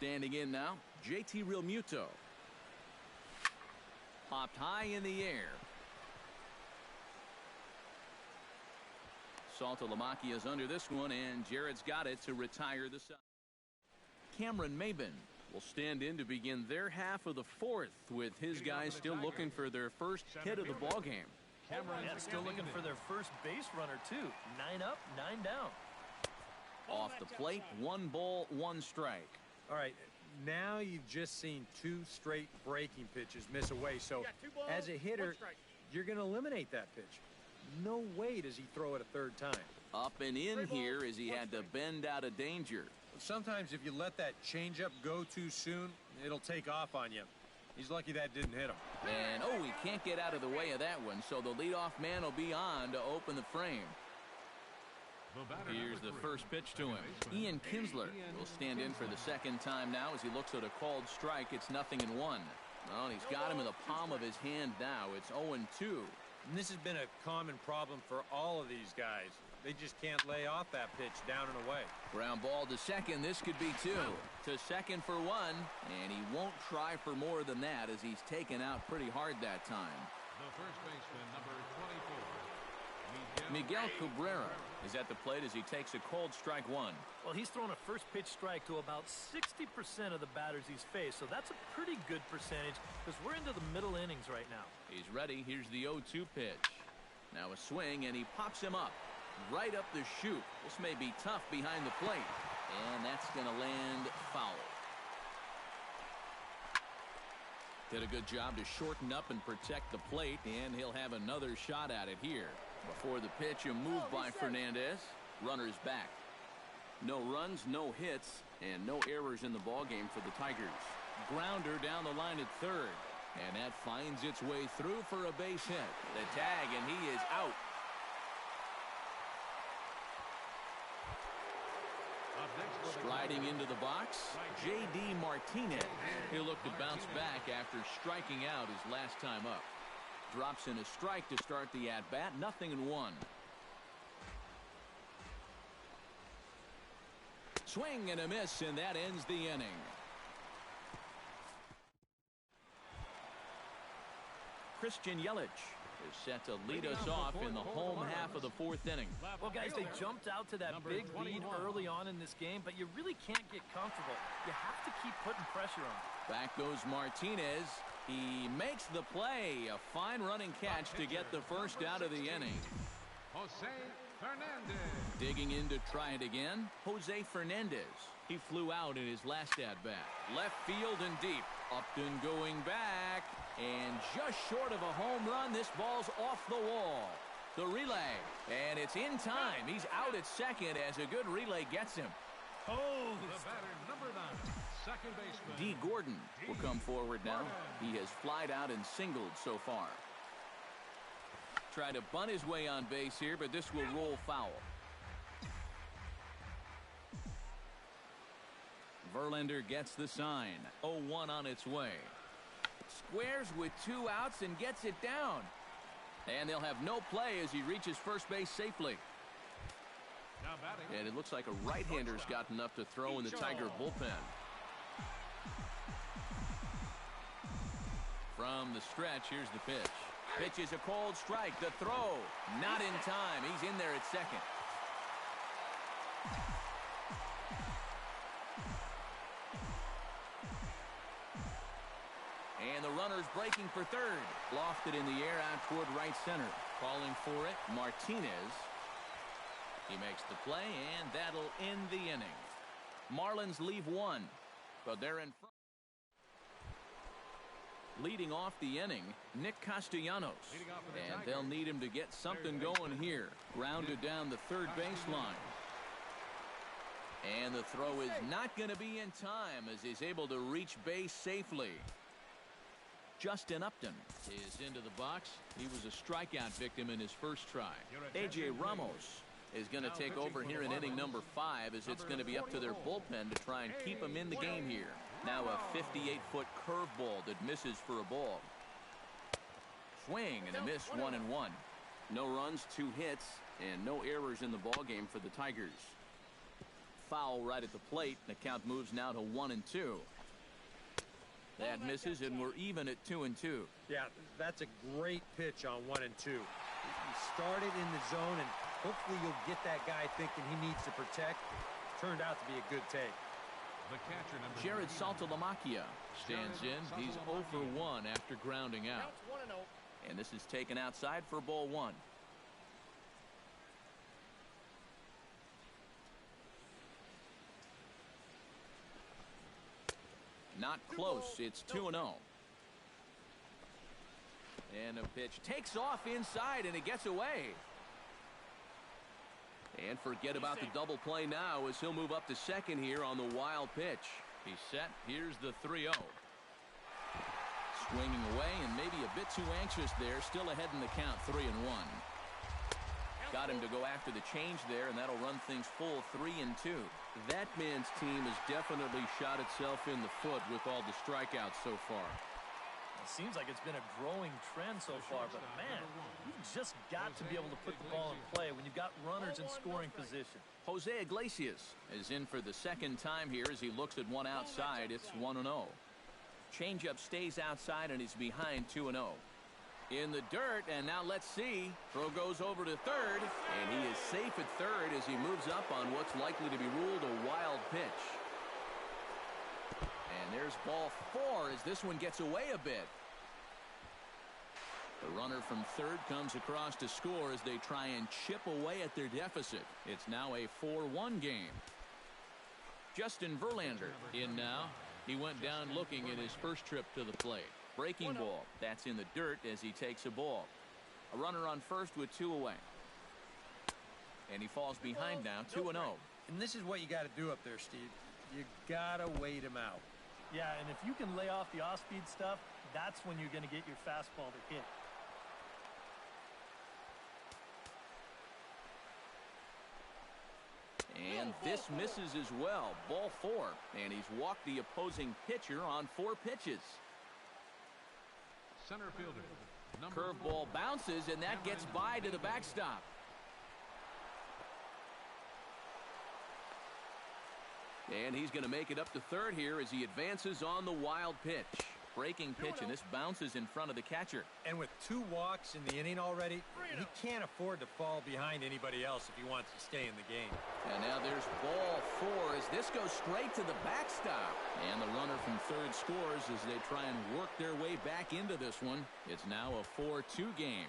Standing in now, JT Realmuto. Popped high in the air. Saltalamacchia is under this one, and Jared's got it to retire the side. Cameron Maybin will stand in to begin their half of the fourth, with his guys still looking for their first hit of the ball game. Yeah, still looking for their first base runner too. 9 up, 9 down. Off the plate, 1 ball, 1 strike. All right, now you've just seen 2 straight breaking pitches miss away. So as a hitter, you're going to eliminate that pitch. No way does he throw it a third time. Up and in here as he had to bend out of danger. Sometimes if you let that changeup go too soon, it'll take off on you. He's lucky that didn't hit him. And, oh, he can't get out of the way of that one, so the leadoff man will be on to open the frame. Here's the first pitch to him. Ian Kinsler will stand in for the second time now as he looks at a called strike. It's 0-1. Well, he's got him in the palm of his hand now. It's 0-2. And this has been a common problem for all of these guys. They just can't lay off that pitch down and away. Ground ball to second. This could be 2. To second for 1. And he won't try for more than that as he's taken out pretty hard that time. The first baseman, number 24. Miguel Cabrera is at the plate as he takes a called strike 1. Well, he's thrown a first pitch strike to about 60% of the batters he's faced, so that's a pretty good percentage because we're into the middle innings right now. He's ready. Here's the 0-2 pitch. Now a swing, and he pops him up right up the chute. This may be tough behind the plate, and that's going to land foul. Did a good job to shorten up and protect the plate, and he'll have another shot at it here. Before the pitch, a move by Fernandez. Runners back. No runs, no hits, and no errors in the ballgame for the Tigers. Grounder down the line at third. And that finds its way through for a base hit. The tag, and he is out. Striding into the box, J.D. Martinez. He'll look to bounce back after striking out his last time up. Drops in a strike to start the at-bat. 0-1. Swing and a miss, and that ends the inning. Christian Yelich is set to lead us off in the home half of the fourth inning. Well, guys, they jumped out to that big lead early on in this game, but you really can't get comfortable. You have to keep putting pressure on. Back goes Martinez. He makes the play. A fine running catch to get the first out of the inning. Jose Fernandez. Digging in to try it again, Jose Fernandez. He flew out in his last at-bat. Left field and deep. Upton going back. And just short of a home run, this ball's off the wall. The relay. And it's in time. He's out at second as a good relay gets him. Oh, the batter, number 9, second baseman. D. Gordon will come forward now. He has flied out and singled so far. Try to bunt his way on base here, but this will roll foul. Verlander gets the sign. 0-1 on its way. Squares with 2 outs and gets it down. And they'll have no play as he reaches first base safely. And it looks like a right-hander's got enough to throw in the Tiger bullpen. From the stretch, here's the pitch. Pitch is a cold strike. The throw, not in time. He's in there at second. And the runner's breaking for third. Lofted in the air out toward right center. Calling for it, Martinez. He makes the play, and that'll end the inning. Marlins leave 1, but they're in front. Leading off the inning, Nick Castellanos. And they'll need him to get something going here. Grounded down the third baseline. And the throw is not going to be in time as he's able to reach base safely. Justin Upton is into the box. He was a strikeout victim in his first try. A.J. Ramos is going to take over here in inning number 5 as it's going to be up to their bullpen to try and keep him in the game here. Now a 58-foot curveball that misses for a ball. Swing and a miss, 1-1. No runs, 2 hits, and no errors in the ball game for the Tigers. foul right at the plate. The count moves now to 1-2. That misses, and we're even at 2-2. Yeah, that's a great pitch on 1-2. He started in the zone, and hopefully you'll get that guy thinking he needs to protect. Turned out to be a good take. The catcher, number Jared 99. Saltalamacchia stands in. He's 0 for 1 after grounding out. And this is taken outside for ball 1. Not close. It's 2-0. And a pitch takes off inside, and it gets away. And forget about the double play now as he'll move up to second here on the wild pitch. He's set. Here's the 3-0. Swinging away and maybe a bit too anxious there. Still ahead in the count, 3-1. Got him to go after the change there, and that'll run things full 3-2. That man's team has definitely shot itself in the foot with all the strikeouts so far. It seems like it's been a growing trend so far, but man, you've just got to be able to put the ball in play when you've got runners in scoring position. Jose Iglesias is in for the second time here as he looks at one outside. It's 1-0. Changeup stays outside, and he's behind 2-0. In the dirt, and now let's see. Throw goes over to third, and he is safe at third as he moves up on what's likely to be ruled a wild pitch. And there's ball 4 as this one gets away a bit. The runner from third comes across to score as they try and chip away at their deficit. It's now a 4-1 game. Justin Verlander in now. He went down looking at his first trip to the plate. Breaking ball. That's in the dirt as he takes a ball. A runner on first with 2 away. And he falls behind now, 2-0. And this is what you got to do up there, Steve. You got to wait him out. Yeah, and if you can lay off the off-speed stuff, that's when you're going to get your fastball to hit. And this misses as well. Ball 4. And he's walked the opposing pitcher on 4 pitches. Center fielder. Curveball bounces, and that gets by to the backstop. And he's going to make it up to third here as he advances on the wild pitch. Breaking pitch, and this bounces in front of the catcher. And with 2 walks in the inning already, he can't afford to fall behind anybody else if he wants to stay in the game. And now there's ball 4 as this goes straight to the backstop. And the runner from third scores as they try and work their way back into this one. It's now a 4-2 game.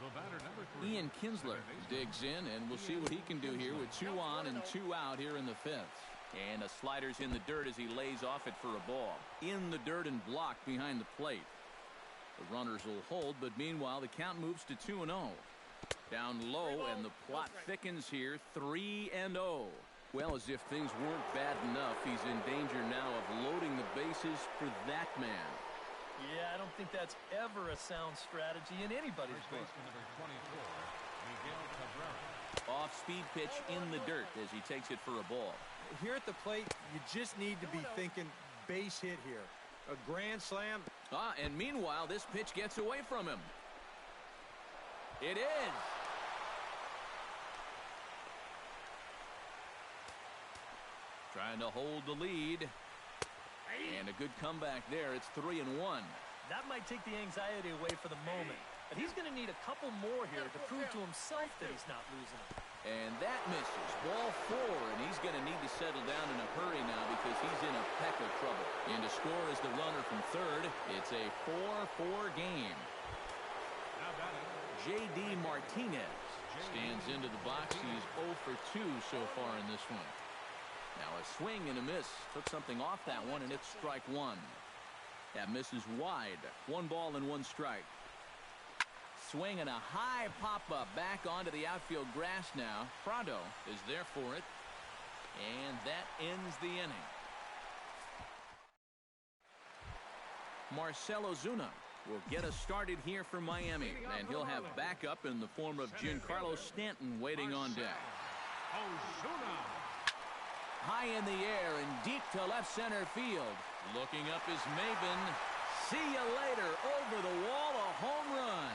The batter, number 3. Ian Kinsler digs in, and we'll see what he can do here with 2 on and 2 out here in the 5th. And a slider's in the dirt as he lays off it for a ball. In the dirt and blocked behind the plate. The runners will hold, but meanwhile the count moves to 2-0. Down low, and the plot thickens here, 3-0. Well, as if things weren't bad enough, he's in danger now of loading the bases for that man. Yeah, I don't think that's ever a sound strategy in anybody's book. Number 24, Miguel Cabrera. Off-speed pitch in the dirt as he takes it for a ball. Here at the plate, you just need to be thinking base hit here. A grand slam. And meanwhile, this pitch gets away from him. It is. Trying to hold the lead. And a good comeback there. It's 3-1. That might take the anxiety away for the moment. But he's going to need a couple more here to prove to himself that he's not losing it. And that misses. Ball 4, and he's going to need to settle down in a hurry now because he's in a peck of trouble. And to score is the runner from third. It's a 4-4 game. J.D. Martinez stands into the box. He's 0 for 2 so far in this one. Now a swing and a miss. Took something off that one, and it's strike 1. That misses wide. 1 ball and 1 strike. Swing and a high pop-up back onto the outfield grass now. Prado is there for it. And that ends the inning. Marcell Ozuna will get us started here for Miami. And he'll have backup in the form of Giancarlo Stanton waiting on deck. High in the air and deep to left center field. Looking up is Maben. See you later. Over the wall, a home run.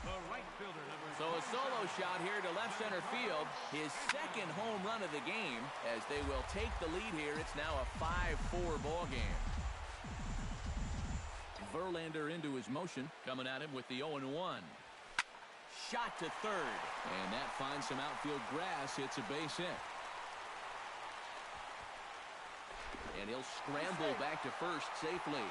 The right fielder, number So a solo shot here to left center field. His second home run of the game as they will take the lead here. It's now a 5-4 ball game. Verlander into his motion, coming at him with the 0-1. Shot to third. And that finds some outfield grass. Hits a base hit. And he'll scramble back to first safely.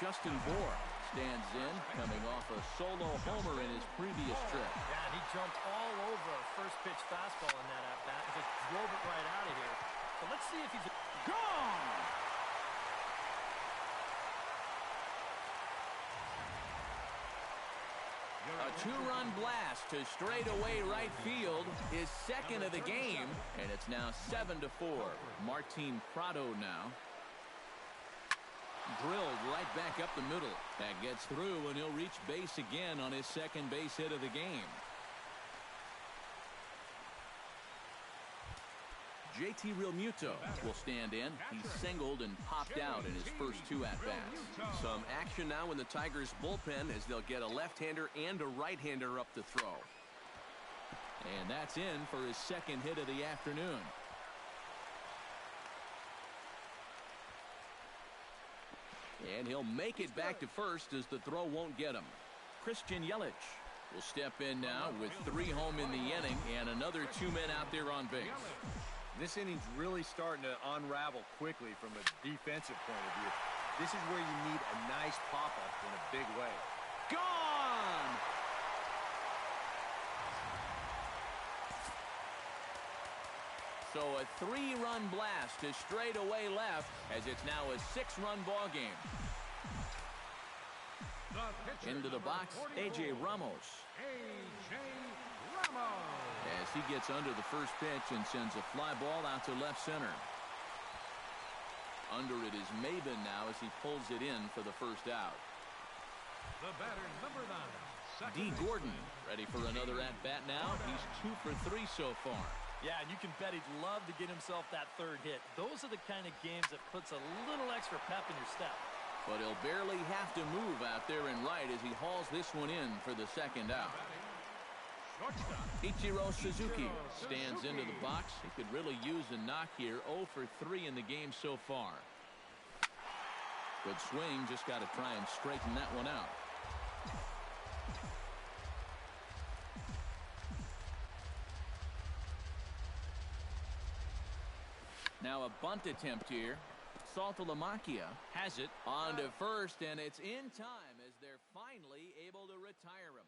Justin Bour stands in, coming off a solo homer in his previous trip. Yeah, he jumped all over a first pitch fastball in that at-bat and just drove it right out of here. So let's see if he's Gone! A two-run blast to straightaway right field, his second of the game, and it's now 7-4. Martin Prado now. Drilled right back up the middle. That gets through, and he'll reach base again on his second base hit of the game. JT Realmuto will stand in. He singled and popped out in his first two at-bats. Some action now in the Tigers bullpen as they'll get a left-hander and a right-hander up to throw. And that's in for his second hit of the afternoon. And he'll make it back to first as the throw won't get him. Christian Yelich will step in now with 3 home in the inning and another 2 men out there on base. This inning's really starting to unravel quickly from a defensive point of view. This is where you need a nice pop-up in a big way. Gone! So a 3-run blast to straightaway left as it's now a 6-run ball game. Into the box, A.J. Ramos. A.J. Ramos. As he gets under the first pitch and sends a fly ball out to left center. Under it is Maben now as he pulls it in for the first out. The batter, number 9. D. Gordon ready for another at-bat now. He's 2 for 3 so far. Yeah, and you can bet he'd love to get himself that third hit. Those are the kind of games that puts a little extra pep in your step. But he'll barely have to move out there in right as he hauls this one in for the second out. Ichiro Suzuki stands into the box. He could really use a knock here. 0 for 3 in the game so far. Good swing, just got to try and straighten that one out. Now a bunt attempt here. Saltalamacchia has it on to first, and it's in time as they're finally able to retire him.